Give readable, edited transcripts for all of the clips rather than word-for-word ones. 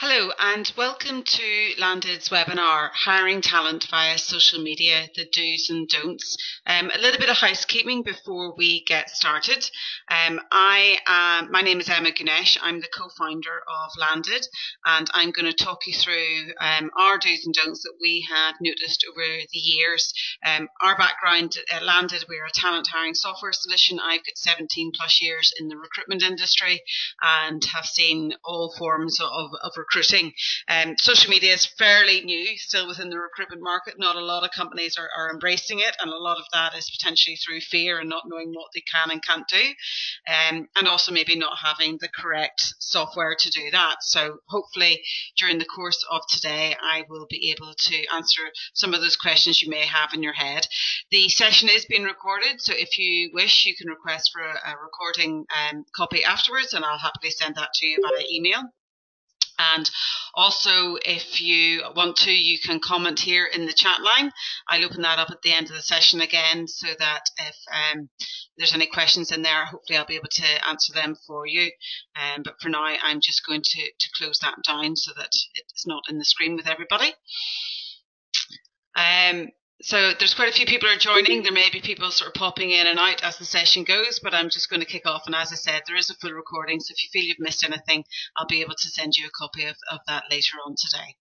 Hello and welcome to Landed's webinar, Hiring Talent via Social Media, the Do's and Don'ts. A little bit of housekeeping before we get started. My name is Emma Gunesh. I'm the co-founder of Landed, and I'm going to talk you through our Do's and Don'ts that we have noticed over the years. Our background at Landed, we're a talent hiring software solution. I've got 17 plus years in the recruitment industry and have seen all forms of recruiting. Social media is fairly new still within the recruitment market. Not a lot of companies are embracing it, and a lot of that is potentially through fear and not knowing what they can and can't do, and also maybe not having the correct software to do that. So hopefully during the course of today I will be able to answer some of those questions you may have in your head. The session is being recorded, so if you wish you can request for a recording copy afterwards, and I'll happily send that to you via email. And also, if you want to, you can comment here in the chat line. I'll open that up at the end of the session again, so that if there's any questions in there, hopefully I'll be able to answer them for you. But for now, I'm just going to close that down so that it's not in the screen with everybody. So there's quite a few people are joining. There may be people sort of popping in and out as the session goes, but I'm just going to kick off. And as I said, there is a full recording, so if you feel you've missed anything, I'll be able to send you a copy of that later on today.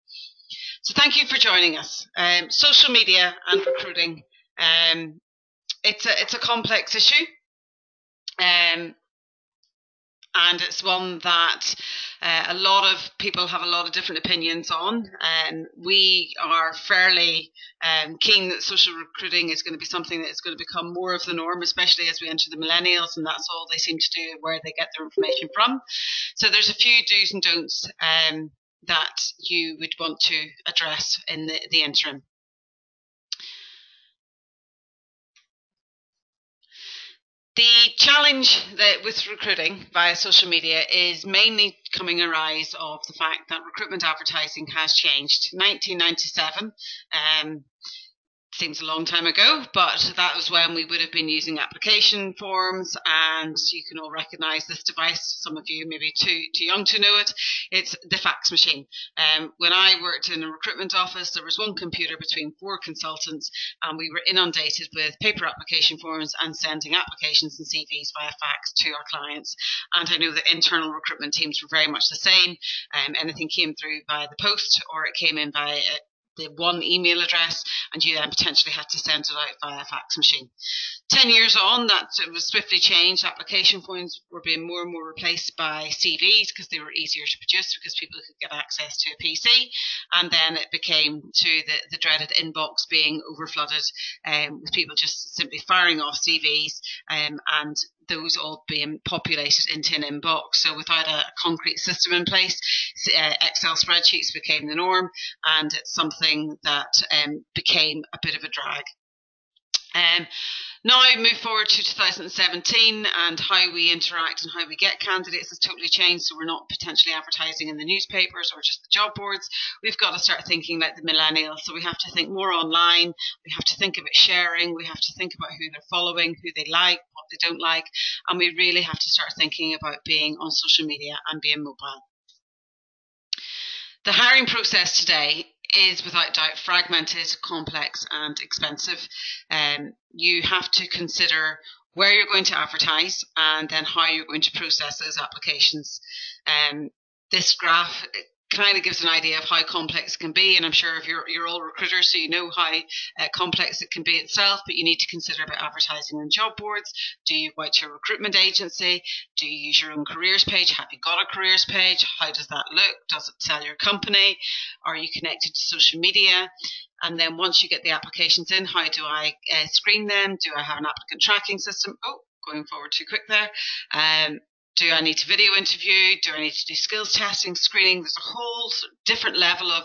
So thank you for joining us. Social media and recruiting, it's a complex issue. And it's one that a lot of people have a lot of different opinions on. And we are fairly keen that social recruiting is going to be something that is going to become more of the norm, especially as we enter the millennials, and that's all they seem to do, where they get their information from. So there's a few do's and don'ts that you would want to address in the interim. The challenge with recruiting via social media is mainly coming a rise of the fact that recruitment advertising has changed. 1997 seems a long time ago, but that was when we would have been using application forms, and you can all recognise this device. Some of you may be too young to know it. It's the fax machine. When I worked in a recruitment office, there was one computer between 4 consultants, and we were inundated with paper application forms and sending applications and CVs via fax to our clients. And I know that internal recruitment teams were very much the same. Anything came through via the post, or it came in via the one email address, and you then potentially had to send it out via a fax machine. 10 years on, that it was swiftly changed. Application forms were being more and more replaced by CVs because they were easier to produce, because people could get access to a PC. And then it became to the dreaded inbox being overflooded with people just simply firing off CVs, and those all being populated into an inbox. So without a concrete system in place, Excel spreadsheets became the norm, and it's something that became a bit of a drag. Now move forward to 2017, and how we interact and how we get candidates has totally changed. So we're not potentially advertising in the newspapers or just the job boards. We've got to start thinking like the millennials. So we have to think more online. We have to think about sharing. We have to think about who they're following, who they like, what they don't like. And we really have to start thinking about being on social media and being mobile. The hiring process today is without doubt fragmented, complex and expensive. You have to consider where you're going to advertise and then how you're going to process those applications. This graph kind of gives an idea of how complex it can be, and I'm sure if you're all recruiters, so you know how complex it can be itself. But you need to consider about advertising on job boards. Do you go out to a recruitment agency? Do you use your own careers page? Have you got a careers page? How does that look? Does it sell your company? Are you connected to social media? And then once you get the applications in, how do I screen them? Do I have an applicant tracking system? Oh, going forward too quick there. Do I need to video interview? Do I need to do skills testing, screening? There's a whole different level of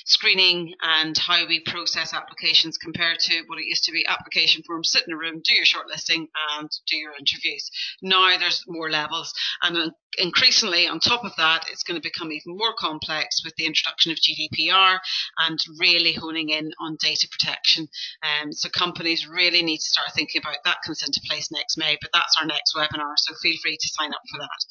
screening and how we process applications compared to what it used to be. Application forms, sit in a room, do your shortlisting and do your interviews. Now there's more levels, and increasingly on top of that, it's going to become even more complex with the introduction of GDPR and really honing in on data protection. So companies really need to start thinking about that. Comes into place next May, but that's our next webinar, so feel free to sign up for that.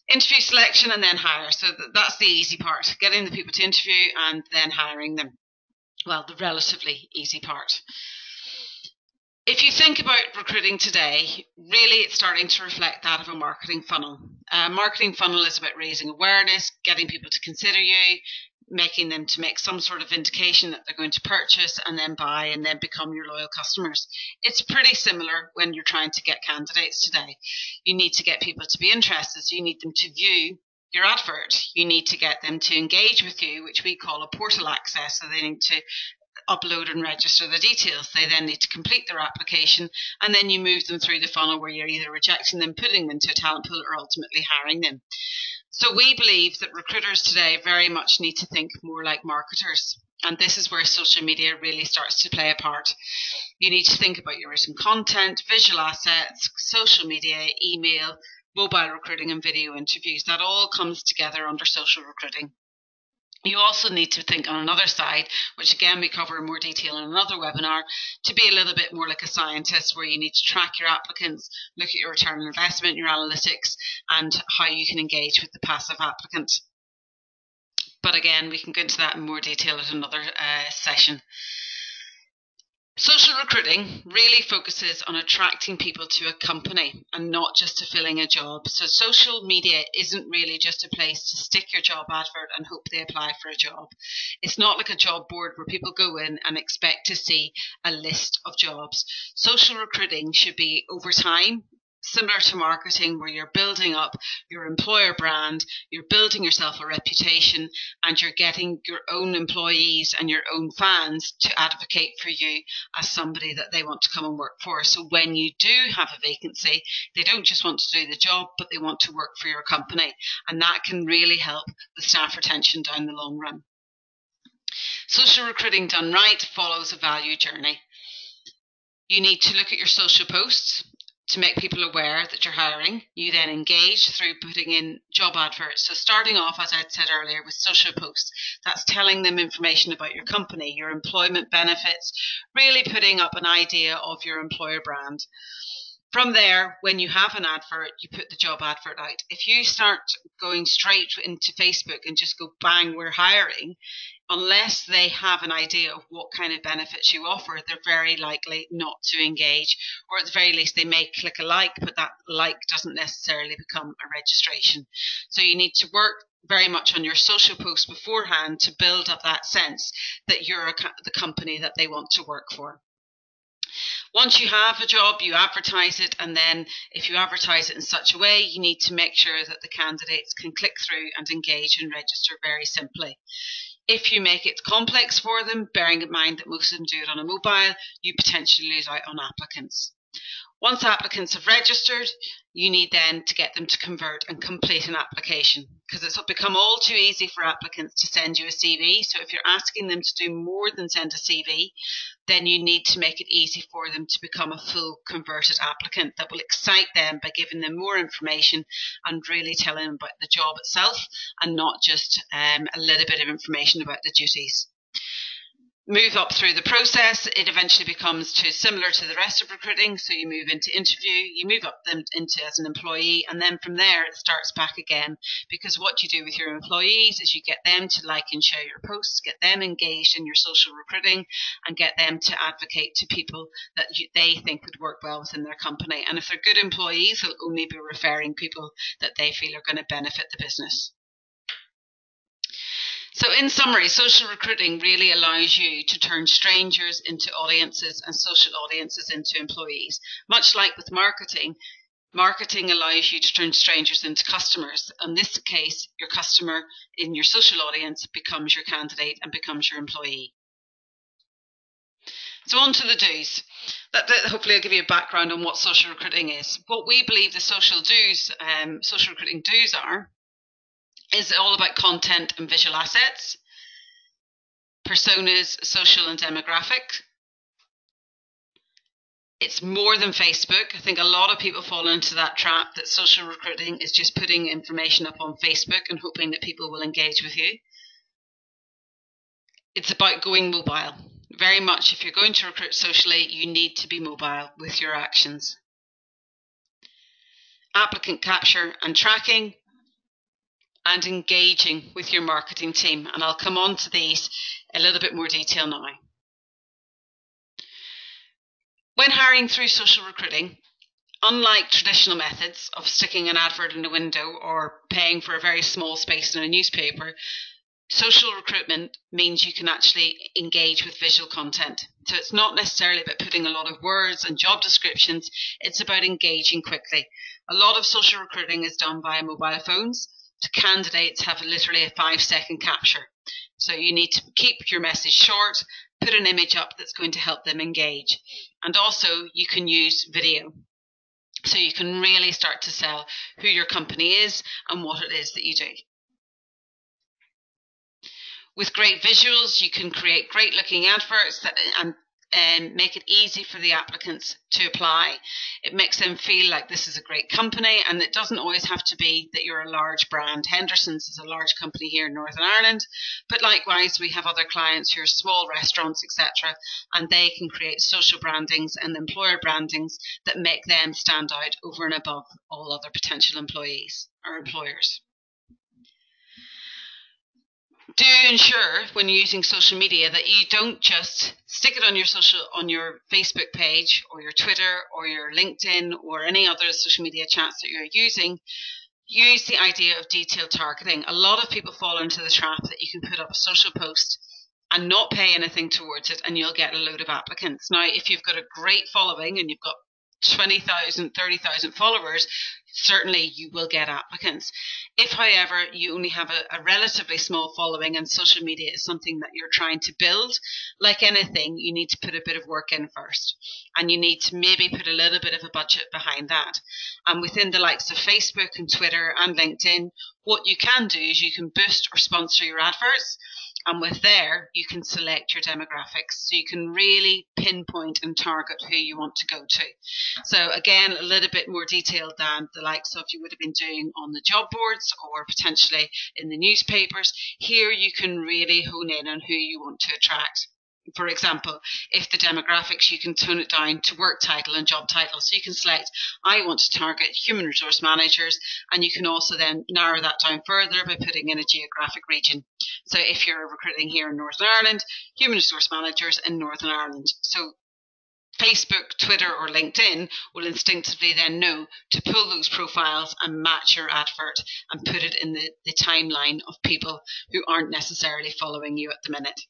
Interview selection and then hire. So that's the easy part, getting the people to interview and then hiring them. Well, the relatively easy part. If you think about recruiting today, really it's starting to reflect that of a marketing funnel. A marketing funnel is about raising awareness, getting people to consider you, making them to make some sort of indication that they're going to purchase and then buy and then become your loyal customers. It's pretty similar when you're trying to get candidates today. You need to get people to be interested. So you need them to view your advert. You need to get them to engage with you, which we call a portal access. So they need to upload and register the details. They then need to complete their application, and then you move them through the funnel where you're either rejecting them, putting them into a talent pool, or ultimately hiring them. So we believe that recruiters today very much need to think more like marketers. And this is where social media really starts to play a part. You need to think about your written content, visual assets, social media, email, mobile recruiting, and video interviews. That all comes together under social recruiting. You also need to think on another side, which again we cover in more detail in another webinar, to be a little bit more like a scientist, where you need to track your applicants, look at your return on investment, your analytics, and how you can engage with the passive applicant. But again, we can go into that in more detail at another session. Social recruiting really focuses on attracting people to a company and not just to filling a job. So social media isn't really just a place to stick your job advert and hope they apply for a job. It's not like a job board where people go in and expect to see a list of jobs. Social recruiting should be over time, similar to marketing, where you're building up your employer brand, you're building yourself a reputation, and you're getting your own employees and your own fans to advocate for you as somebody that they want to come and work for. So when you do have a vacancy, they don't just want to do the job, but they want to work for your company. And that can really help with staff retention down the long run. Social recruiting done right follows a value journey. You need to look at your social posts to make people aware that you're hiring. You then engage through putting in job adverts. So starting off, as I said earlier, with social posts, that's telling them information about your company, your employment benefits, really putting up an idea of your employer brand. From there, when you have an advert, you put the job advert out. If you start going straight into Facebook and just go bang, we're hiring, unless they have an idea of what kind of benefits you offer, they're very likely not to engage, or at the very least they may click a like, but that like doesn't necessarily become a registration. So you need to work very much on your social posts beforehand to build up that sense that you're the company that they want to work for. Once you have a job, you advertise it, and then if you advertise it in such a way, you need to make sure that the candidates can click through and engage and register very simply. If you make it complex for them, bearing in mind that most of them do it on a mobile, you potentially lose out on applicants. Once applicants have registered, you need then to get them to convert and complete an application, because it's become all too easy for applicants to send you a CV. So if you're asking them to do more than send a CV, then you need to make it easy for them to become a full converted applicant that will excite them by giving them more information and really telling them about the job itself and not just a little bit of information about the duties. Move up through the process, it eventually becomes similar to the rest of recruiting. So you move into interview, you move up them into as an employee, and then from there it starts back again, because what you do with your employees is you get them to like and share your posts, get them engaged in your social recruiting, and get them to advocate to people that they think would work well within their company. And if they're good employees, they'll only be referring people that they feel are going to benefit the business. So in summary, social recruiting really allows you to turn strangers into audiences and social audiences into employees. Much like with marketing, marketing allows you to turn strangers into customers. In this case, your customer in your social audience becomes your candidate and becomes your employee. So on to the do's. That hopefully will give you a background on what social recruiting is. What we believe the social recruiting do's is all about content and visual assets, personas, social and demographic. It's more than Facebook. I think a lot of people fall into that trap that social recruiting is just putting information up on Facebook and hoping that people will engage with you. It's about going mobile. Very much, if you're going to recruit socially, you need to be mobile with your actions. Applicant capture and tracking. and engaging with your marketing team. And I'll come on to these a little bit more detail now. When hiring through social recruiting, unlike traditional methods of sticking an advert in a window or paying for a very small space in a newspaper, social recruitment means you can actually engage with visual content. So it's not necessarily about putting a lot of words and job descriptions, it's about engaging quickly. A lot of social recruiting is done via mobile phones. So candidates have literally a 5-second capture. So you need to keep your message short, put an image up that's going to help them engage. And also you can use video. So you can really start to sell who your company is and what it is that you do. With great visuals, you can create great looking adverts and make it easy for the applicants to apply. It makes them feel like this is a great company, and it doesn't always have to be that you're a large brand. Hendersons is a large company here in Northern Ireland, but likewise we have other clients who are small restaurants, etc., and they can create social brandings and employer brandings that make them stand out over and above all other potential employees or employers. Do ensure when you're using social media that you don't just stick it on your Facebook page or your Twitter or your LinkedIn or any other social media chats that you're using. Use the idea of detailed targeting. A lot of people fall into the trap that you can put up a social post and not pay anything towards it and you'll get a load of applicants. Now, if you've got a great following and you've got 20,000, 30,000 followers, certainly you will get applicants. If, however, you only have a relatively small following and social media is something that you're trying to build, like anything, you need to put a bit of work in first. And you need to maybe put a little bit of a budget behind that. And within the likes of Facebook and Twitter and LinkedIn, what you can do is you can boost or sponsor your adverts. And with there, you can select your demographics. So you can really pinpoint and target who you want to go to. So again, a little bit more detailed than the likes of you would have been doing on the job boards or potentially in the newspapers. Here you can really hone in on who you want to attract. For example, if the demographics, you can tone it down to work title and job title. So you can select, I want to target human resource managers, and you can also then narrow that down further by putting in a geographic region. So if you're recruiting here in Northern Ireland, human resource managers in Northern Ireland. So Facebook, Twitter or LinkedIn will instinctively then know to pull those profiles and match your advert and put it in the timeline of people who aren't necessarily following you at the minute.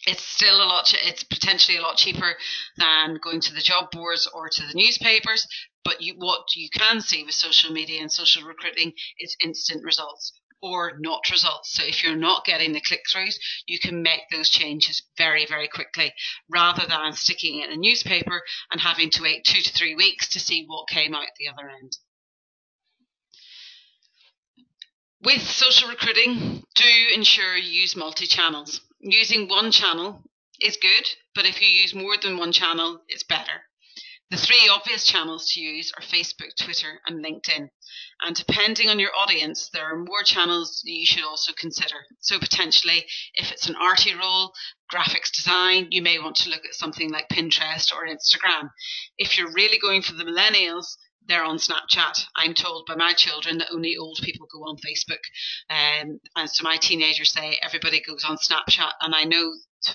It's potentially a lot cheaper than going to the job boards or to the newspapers, but what you can see with social media and social recruiting is instant results or not results. So if you're not getting the click-throughs, you can make those changes very, very quickly rather than sticking it in a newspaper and having to wait 2 to 3 weeks to see what came out the other end. With social recruiting, do ensure you use multi-channels. Using one channel is good, but if you use more than one channel, it's better. The 3 obvious channels to use are Facebook, Twitter, and LinkedIn. And depending on your audience, there are more channels that you should also consider. So potentially, if it's an arty role, graphics design, you may want to look at something like Pinterest or Instagram. If you're really going for the millennials, they're on Snapchat. I'm told by my children that only old people go on Facebook. And so my teenagers say everybody goes on Snapchat. And I know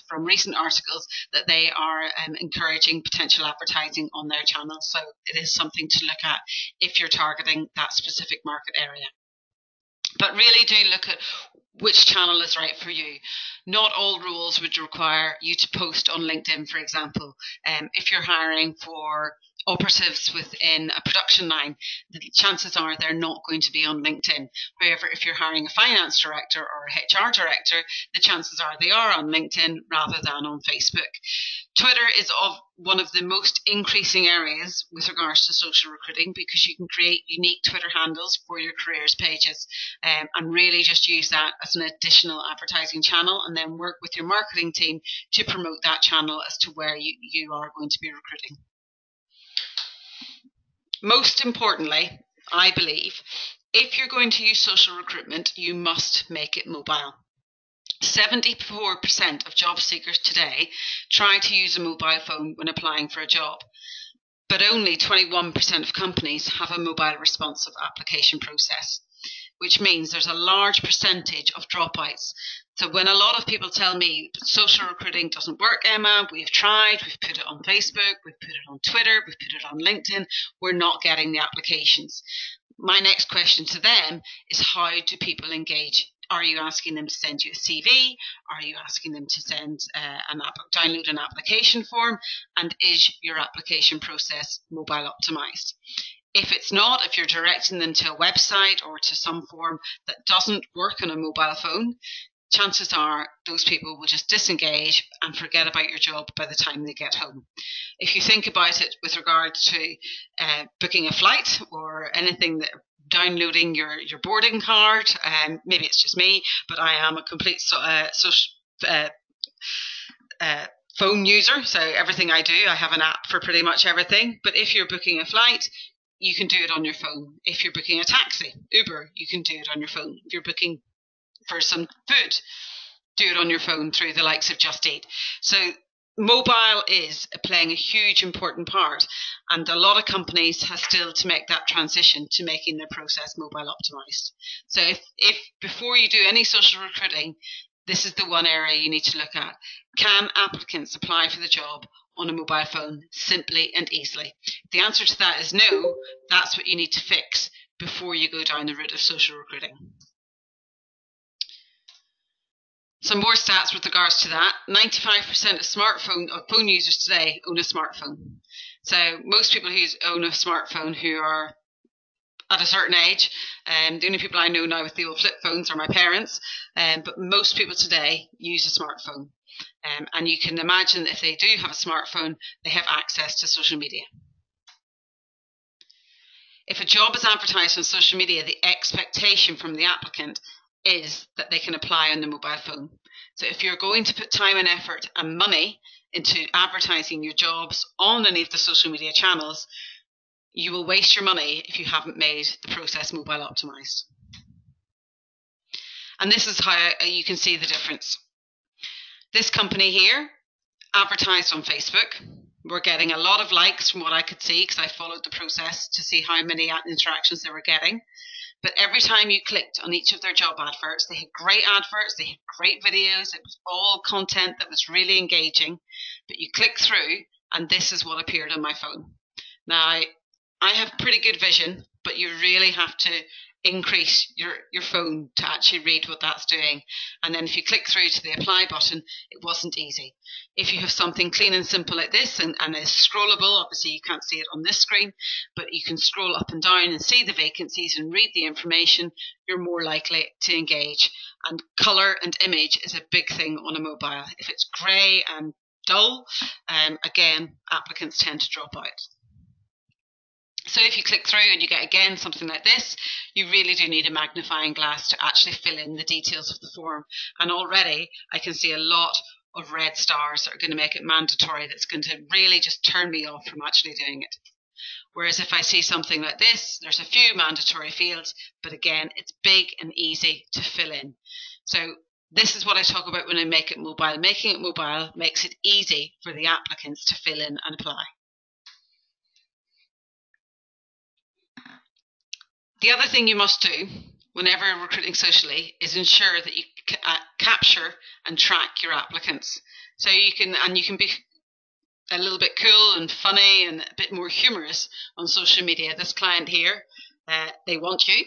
from recent articles that they are encouraging potential advertising on their channels. So it is something to look at if you're targeting that specific market area. But really do look at which channel is right for you. Not all roles would require you to post on LinkedIn, for example. If you're hiring for operatives within a production line, the chances are they're not going to be on LinkedIn. However, if you're hiring a finance director or a HR director, the chances are they are on LinkedIn rather than on Facebook. Twitter is one of the most increasing areas with regards to social recruiting because you can create unique Twitter handles for your careers pages and really just use that as an additional advertising channel and then work with your marketing team to promote that channel as to where you are going to be recruiting. Most importantly, I believe, if you're going to use social recruitment, you must make it mobile. 74% of job seekers today try to use a mobile phone when applying for a job, but only 21% of companies have a mobile responsive application process. which means there's a large percentage of dropouts. So when a lot of people tell me social recruiting doesn't work, Emma, we've tried, we've put it on Facebook, we've put it on Twitter, we've put it on LinkedIn, we're not getting the applications. My next question to them is, how do people engage? Are you asking them to send you a CV? Are you asking them to send download an application form? And is your application process mobile optimized? If it's not, if you're directing them to a website or to some form that doesn't work on a mobile phone, chances are those people will just disengage and forget about your job by the time they get home. If you think about it with regard to booking a flight or anything that downloading your boarding card, maybe it's just me, but I am a complete phone user, so everything I do, I have an app for pretty much everything. But if you're booking a flight, you can do it on your phone. If you're booking a taxi, Uber, you can do it on your phone. If you're booking for some food, do it on your phone through the likes of Just Eat. So mobile is playing a huge important part, and a lot of companies have still to make that transition to making their process mobile optimized. So if before you do any social recruiting, this is the one area you need to look at. Can applicants apply for the job on a mobile phone simply and easily? If the answer to that is no, that's what you need to fix before you go down the route of social recruiting. Some more stats with regards to that. 95% of phone users today own a smartphone. So most people who own a smartphone who are at a certain age, the only people I know now with the old flip phones are my parents, but most people today use a smartphone. And you can imagine that if they do have a smartphone, they have access to social media. If a job is advertised on social media, the expectation from the applicant is that they can apply on the mobile phone. So if you're going to put time and effort and money into advertising your jobs on any of the social media channels, you will waste your money if you haven't made the process mobile optimized. And this is how you can see the difference. This company here advertised on Facebook. We're getting a lot of likes from what I could see, because I followed the process to see how many interactions they were getting. But every time you clicked on each of their job adverts, they had great adverts, they had great videos, it was all content that was really engaging. But you click through and this is what appeared on my phone. Now, I have pretty good vision, but you really have to increase your phone to actually read what that's doing. And then if you click through to the apply button, it wasn't easy. If you have something clean and simple like this and is scrollable, obviously you can't see it on this screen, but you can scroll up and down and see the vacancies and read the information, you're more likely to engage. And colour and image is a big thing on a mobile. If it's grey and dull, again, applicants tend to drop out. So if you click through and you get again something like this, you really do need a magnifying glass to actually fill in the details of the form. And already I can see a lot of red stars that are going to make it mandatory. That's going to really just turn me off from actually doing it. Whereas if I see something like this, there's a few mandatory fields, but again, it's big and easy to fill in. So this is what I talk about when I make it mobile. Making it mobile makes it easy for the applicants to fill in and apply. The other thing you must do whenever recruiting socially is ensure that you capture and track your applicants. So you can be a little bit cool and funny and a bit more humorous on social media. This client here, they want you,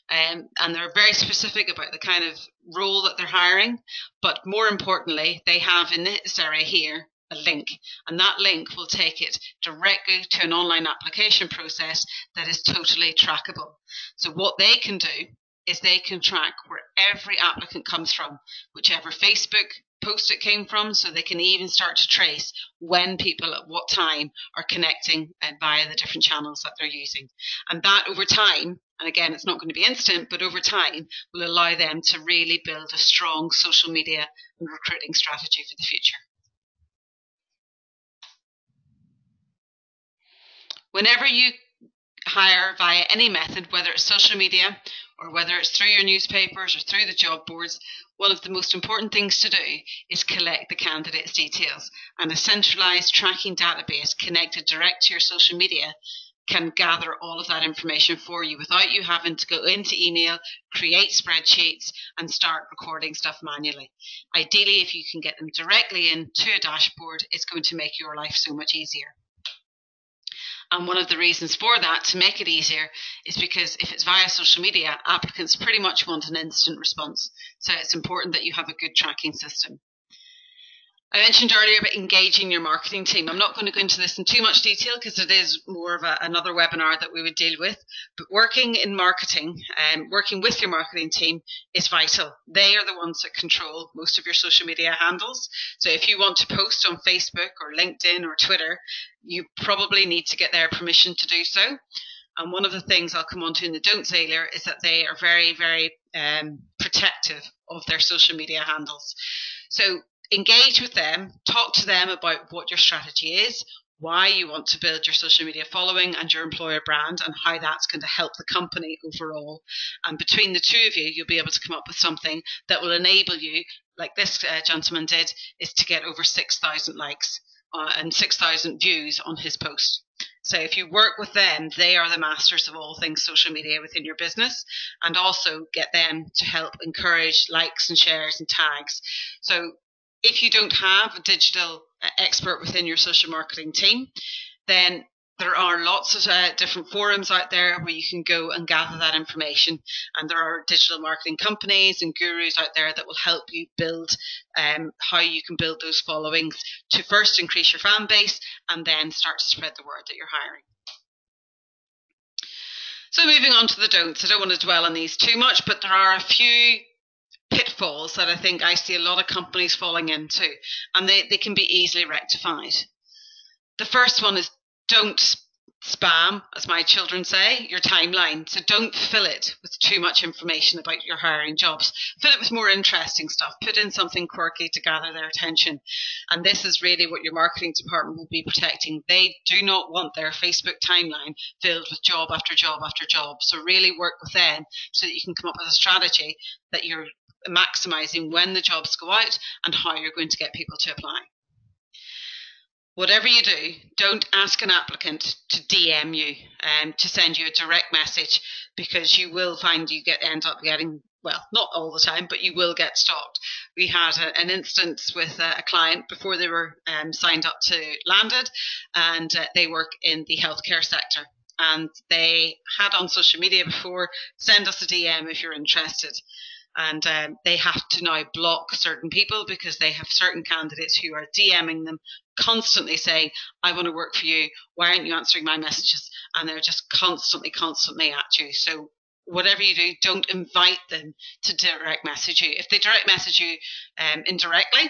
and they're very specific about the kind of role that they're hiring. But more importantly, they have in this area here a link, and that link will take it directly to an online application process that is totally trackable. So what they can do is they can track where every applicant comes from, whichever Facebook post it came from, so they can even start to trace when people at what time are connecting via the different channels that they're using. And that over time, and again, it's not going to be instant, but over time will allow them to really build a strong social media and recruiting strategy for the future. Whenever you hire via any method, whether it's social media or whether it's through your newspapers or through the job boards, one of the most important things to do is collect the candidate's details. And a centralised tracking database connected direct to your social media can gather all of that information for you without you having to go into email, create spreadsheets, and start recording stuff manually. Ideally, if you can get them directly into a dashboard, it's going to make your life so much easier. And one of the reasons for that, to make it easier, is because if it's via social media, applicants pretty much want an instant response. So it's important that you have a good tracking system. I mentioned earlier about engaging your marketing team. I'm not going to go into this in too much detail because it is more of another webinar that we would deal with. But working in marketing, working with your marketing team is vital. They are the ones that control most of your social media handles. So if you want to post on Facebook or LinkedIn or Twitter, you probably need to get their permission to do so. And one of the things I'll come on to in the don't say later is that they are very, very protective of their social media handles. So engage with them, talk to them about what your strategy is, why you want to build your social media following and your employer brand, and how that's going to help the company overall. And between the two of you, you'll be able to come up with something that will enable you, like this gentleman did, is to get over 6,000 likes and 6,000 views on his post. So if you work with them, they are the masters of all things social media within your business, and also get them to help encourage likes and shares and tags. So if you don't have a digital expert within your social marketing team, then there are lots of different forums out there where you can go and gather that information. And there are digital marketing companies and gurus out there that will help you build how you can build those followings to first increase your fan base and then start to spread the word that you're hiring. So moving on to the don'ts. I don't want to dwell on these too much, but there are a few pitfalls that I think I see a lot of companies falling into, and they can be easily rectified. The first one is don't spam, as my children say, your timeline. So don't fill it with too much information about your hiring jobs. Fill it with more interesting stuff. Put in something quirky to gather their attention. And this is really what your marketing department will be protecting. They do not want their Facebook timeline filled with job after job after job. So really work with them so that you can come up with a strategy that you're maximizing when the jobs go out and how you're going to get people to apply. Whatever you do, don't ask an applicant to DM you and to send you a direct message, because you will find you end up getting, well, not all the time, but you will get stalked. We had an instance with a client before they were signed up to Landed, and they work in the healthcare sector. And they had on social media before, send us a DM if you're interested. And they have to now block certain people because they have certain candidates who are DMing them, constantly saying, I want to work for you. Why aren't you answering my messages? And they're just constantly at you. So whatever you do, don't invite them to direct message you. If they direct message you indirectly,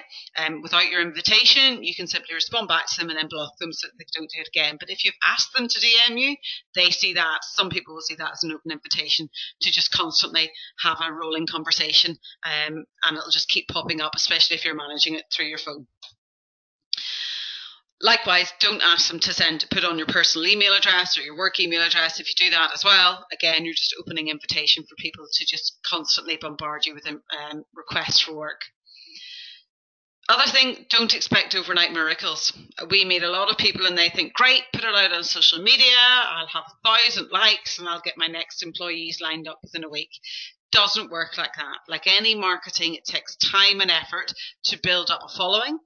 without your invitation, you can simply respond back to them and then block them so that they don't do it again. But if you've asked them to DM you, they see that, some people will see that as an open invitation to just constantly have a rolling conversation, and it'll just keep popping up, especially if you're managing it through your phone. Likewise, don't ask them to put on your personal email address or your work email address. If you do that as well, again, you're just opening invitation for people to just constantly bombard you with requests for work. Other thing, don't expect overnight miracles. We meet a lot of people and they think, great, put it out on social media, I'll have 1,000 likes and I'll get my next employees lined up within a week. Doesn't work like that. Like any marketing, it takes time and effort to build up a following,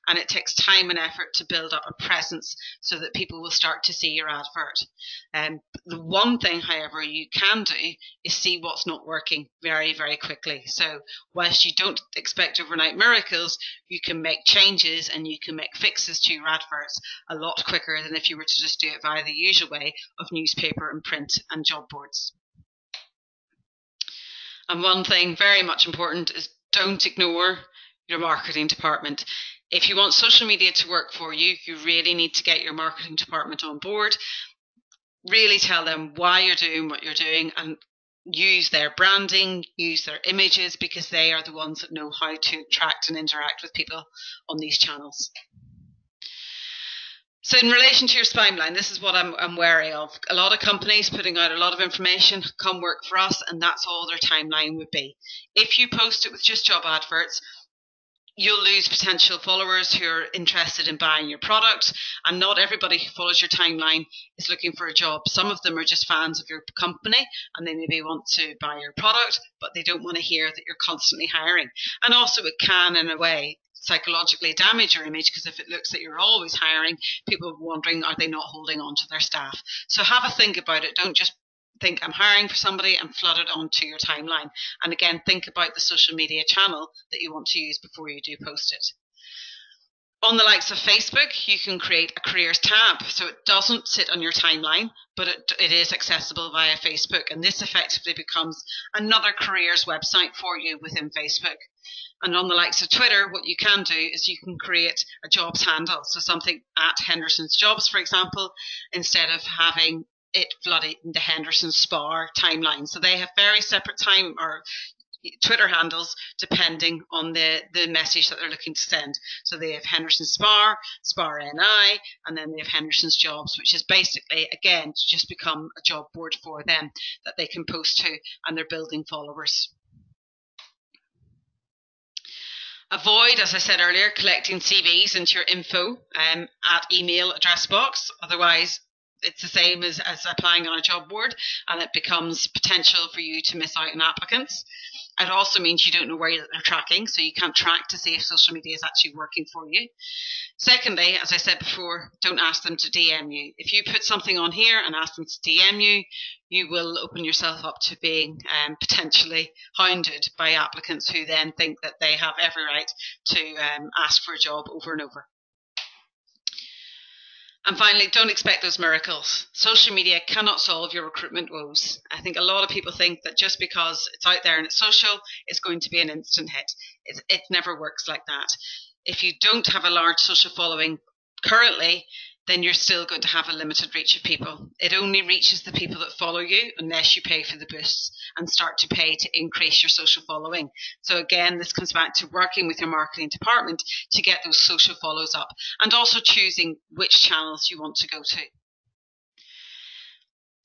and it takes time and effort to build up a presence so that people will start to see your advert. The one thing, however, you can do is see what's not working very, very quickly. So whilst you don't expect overnight miracles, you can make changes and you can make fixes to your adverts a lot quicker than if you were to just do it via the usual way of newspaper and print and job boards. And one thing very much important is don't ignore your marketing department. If you want social media to work for you, you really need to get your marketing department on board. Really tell them why you're doing what you're doing and use their branding, use their images, because they are the ones that know how to attract and interact with people on these channels. So in relation to your spam line, this is what I'm wary of. A lot of companies putting out a lot of information, come work for us, and that's all their timeline would be. If you post it with just job adverts, you'll lose potential followers who are interested in buying your product, and not everybody who follows your timeline is looking for a job. Some of them are just fans of your company and they maybe want to buy your product, but they don't want to hear that you're constantly hiring. And also it can, in a way, psychologically damage your image, because if it looks that you're always hiring, people are wondering, are they not holding on to their staff? So have a think about it. Don't just think I'm hiring for somebody and flood it onto your timeline. And again, think about the social media channel that you want to use before you do post it. On the likes of Facebook, you can create a careers tab, so it doesn't sit on your timeline, but it is accessible via Facebook, and this effectively becomes another careers website for you within Facebook. And on the likes of Twitter, what you can do is you can create a jobs handle, so something at Hendersons Jobs, for example, instead of having it flooded in the Hendersons Spar timeline. So they have very separate time or Twitter handles depending on the message that they're looking to send. So they have Hendersons Spar, Spar NI, and then they have Hendersons Jobs, which is basically, again, to just become a job board for them that they can post to, and they're building followers. Avoid, as I said earlier, collecting CVs into your info at email address box. Otherwise, it's the same as applying on a job board, and it becomes potential for you to miss out on applicants. It also means you don't know where they're tracking, so you can't track to see if social media is actually working for you. Secondly, as I said before, don't ask them to DM you. If you put something on here and ask them to DM you, you will open yourself up to being potentially hounded by applicants who then think that they have every right to ask for a job over and over. And finally, don't expect those miracles. Social media cannot solve your recruitment woes. I think a lot of people think that just because it's out there and it's social, it's going to be an instant hit. It never works like that. If you don't have a large social following currently, then you're still going to have a limited reach of people. It only reaches the people that follow you unless you pay for the boosts and start to pay to increase your social following. So again, this comes back to working with your marketing department to get those social follows up, and also choosing which channels you want to go to.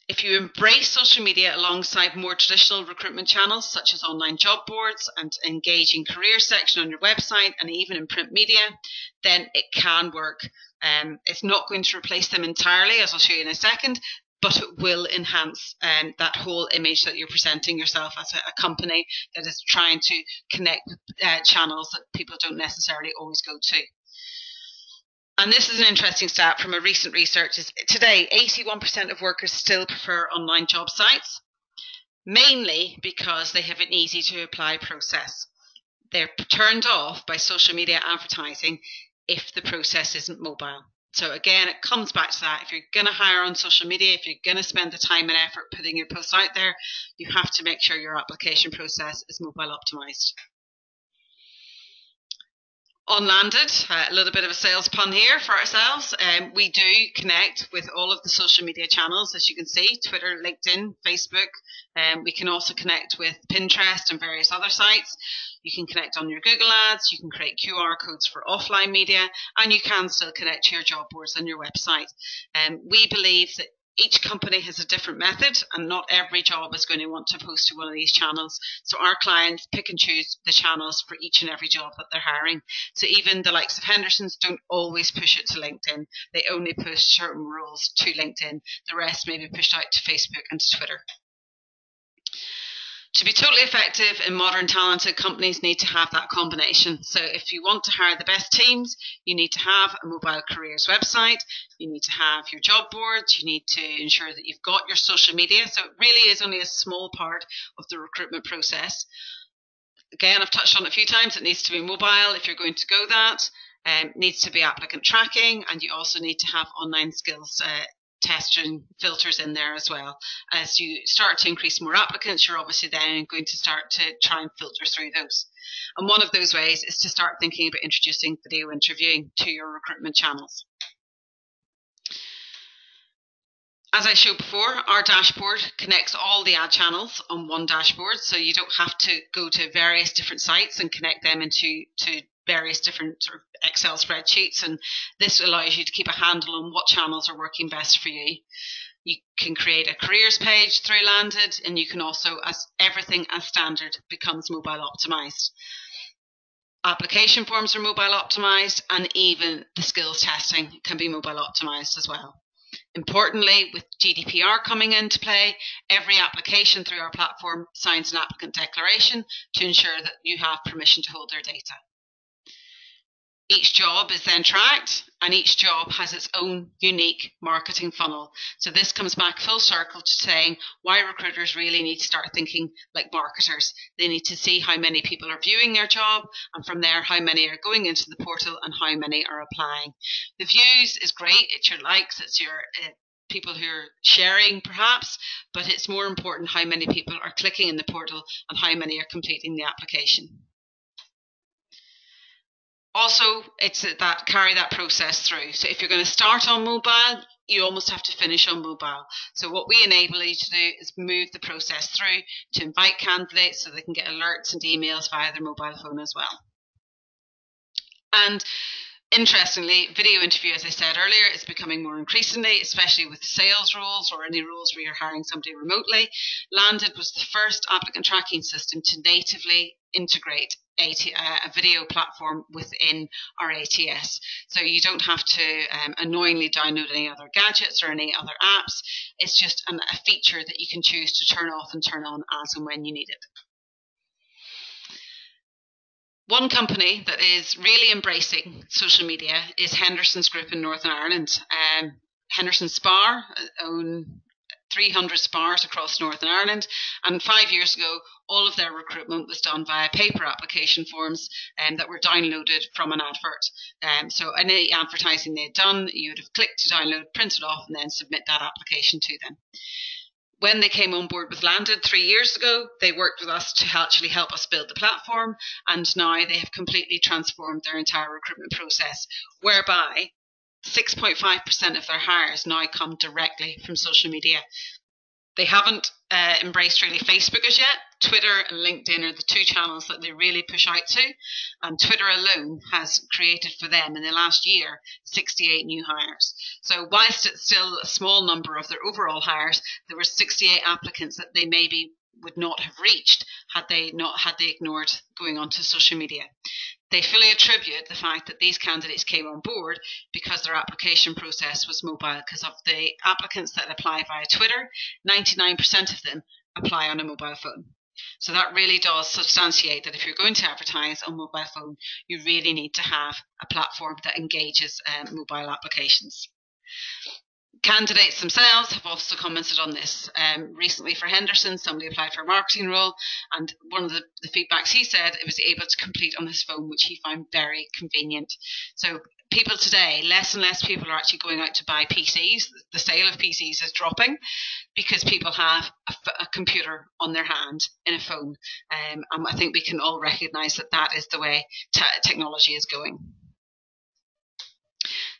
If you embrace social media alongside more traditional recruitment channels, such as online job boards and engaging career section on your website and even in print media, then it can work. It's not going to replace them entirely, as I'll show you in a second, but it will enhance that whole image that you're presenting yourself as a company that is trying to connect with channels that people don't necessarily always go to. And this is an interesting stat from a recent research. Is today, 81% of workers still prefer online job sites, mainly because they have an easy to apply process. They're turned off by social media advertising if the process isn't mobile. So again, it comes back to that. If you're going to hire on social media, if you're going to spend the time and effort putting your posts out there, you have to make sure your application process is mobile optimized. On Landed, a little bit of a sales pun here for ourselves. We do connect with all of the social media channels, as you can see, Twitter, LinkedIn, Facebook. We can also connect with Pinterest and various other sites. You can connect on your Google ads, you can create QR codes for offline media, and you can still connect to your job boards on your website. We believe that each company has a different method, and not every job is going to want to post to one of these channels. So our clients pick and choose the channels for each and every job that they're hiring. So even the likes of Hendersons don't always push it to LinkedIn. They only push certain roles to LinkedIn. The rest may be pushed out to Facebook and to Twitter. To be totally effective in modern talented companies need to have that combination. So if you want to hire the best teams, you need to have a mobile careers website, you need to have your job boards, you need to ensure that you've got your social media. So it really is only a small part of the recruitment process. Again, I've touched on it a few times, it needs to be mobile if you're going to go that. Needs to be applicant tracking, and you also need to have online skills testing filters in there as well. As you start to increase more applicants, you're obviously then going to start to try and filter through those. And one of those ways is to start thinking about introducing video interviewing to your recruitment channels. As I showed before, our dashboard connects all the ad channels on one dashboard, so you don't have to go to various different sites and connect them into various different sort of Excel spreadsheets, and this allows you to keep a handle on what channels are working best for you. You can create a careers page through Landed, and you can also, as everything as standard, becomes mobile optimized. Application forms are mobile optimized, and even the skills testing can be mobile optimized as well. Importantly, with GDPR coming into play, every application through our platform signs an applicant declaration to ensure that you have permission to hold their data. Each job is then tracked, and each job has its own unique marketing funnel. So this comes back full circle to saying why recruiters really need to start thinking like marketers. They need to see how many people are viewing their job, and from there, how many are going into the portal and how many are applying. The views is great. It's your likes, it's your people who are sharing perhaps, but it's more important how many people are clicking in the portal and how many are completing the application. Also, it's that carry that process through. So if you're going to start on mobile, you almost have to finish on mobile. So what we enable you to do is move the process through to invite candidates so they can get alerts and emails via their mobile phone as well. And interestingly, video interview, as I said earlier, is becoming more increasingly, especially with sales roles or any roles where you're hiring somebody remotely. Landed was the first applicant tracking system to natively integrate a video platform within our ATS. So you don't have to annoyingly download any other gadgets or any other apps. It's just a feature that you can choose to turn off and turn on as and when you need it. One company that is really embracing social media is Hendersons Group in Northern Ireland. Hendersons Spar own 300 spars across Northern Ireland, and 5 years ago all of their recruitment was done via paper application forms that were downloaded from an advert. So any advertising they'd done, you would have clicked to download, print it off, and then submit that application to them. When they came on board with Landed 3 years ago, they worked with us to actually help us build the platform, and now they have completely transformed their entire recruitment process, whereby 6.5% of their hires now come directly from social media. They haven't embraced really Facebook as yet. Twitter and LinkedIn are the two channels that they really push out to, and Twitter alone has created for them in the last year 68 new hires. So whilst it's still a small number of their overall hires, there were 68 applicants that they maybe would not have reached had they ignored going onto social media. They fully attribute the fact that these candidates came on board because their application process was mobile. Because of the applicants that apply via Twitter, 99% of them apply on a mobile phone. So that really does substantiate that if you're going to advertise on mobile phone, you really need to have a platform that engages mobile applications. Candidates themselves have also commented on this. Recently for Hendersons, somebody applied for a marketing role, and one of the feedbacks he said it was able to complete on his phone, which he found very convenient. So people today, less and less people are actually going out to buy PCs. The sale of PCs is dropping because people have a computer on their hand in a phone. And I think we can all recognise that that is the way technology is going.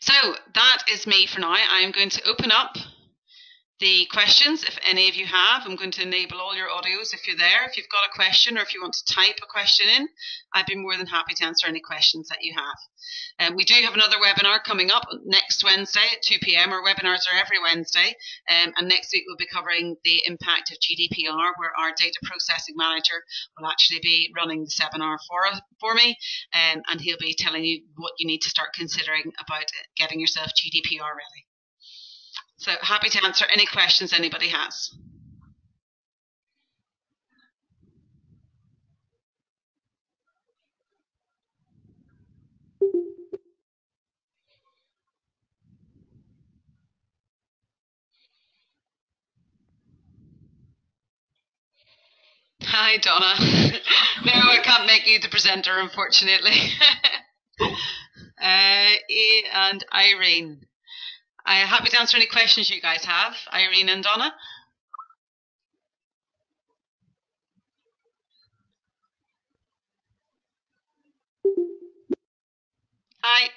So that is me for now. I'm going to open up the questions if any of you have. I'm going to enable all your audios if you're there. If you've got a question or if you want to type a question in, I'd be more than happy to answer any questions that you have. We do have another webinar coming up next Wednesday at 2 p.m. Our webinars are every Wednesday, and next week we'll be covering the impact of GDPR, where our data processing manager will actually be running the seminar for me, and he'll be telling you what you need to start considering about getting yourself GDPR ready. So happy to answer any questions anybody has. Hi, Donna. No, I can't make you the presenter, unfortunately. And Irene. I'm happy to answer any questions you guys have, Irene and Donna. Hi.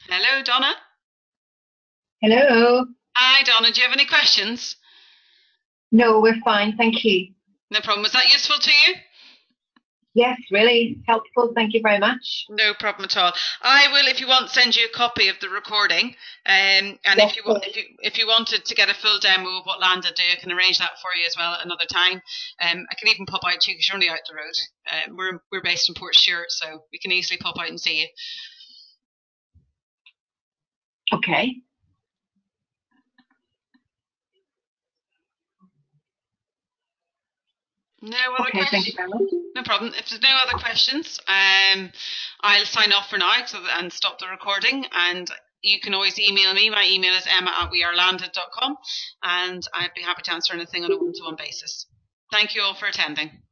Hello, Donna. Hello. Hi, Donna. Do you have any questions? No, we're fine. Thank you. No problem. Was that useful to you? Yes, really helpful. Thank you very much. No problem at all. I will, if you want, send you a copy of the recording. And Yes, if you wanted to get a full demo of what Landed do, I can arrange that for you as well at another time. I can even pop out to you because you're only out the road. We're based in Portstewart, so we can easily pop out and see you. okay. No other Okay, thank you questions? very much. No problem. If there's no other questions, I'll sign off for now and stop the recording. And you can always email me. My email is emma@wearelanded.com, and I'd be happy to answer anything on a one-to-one basis. Thank you all for attending.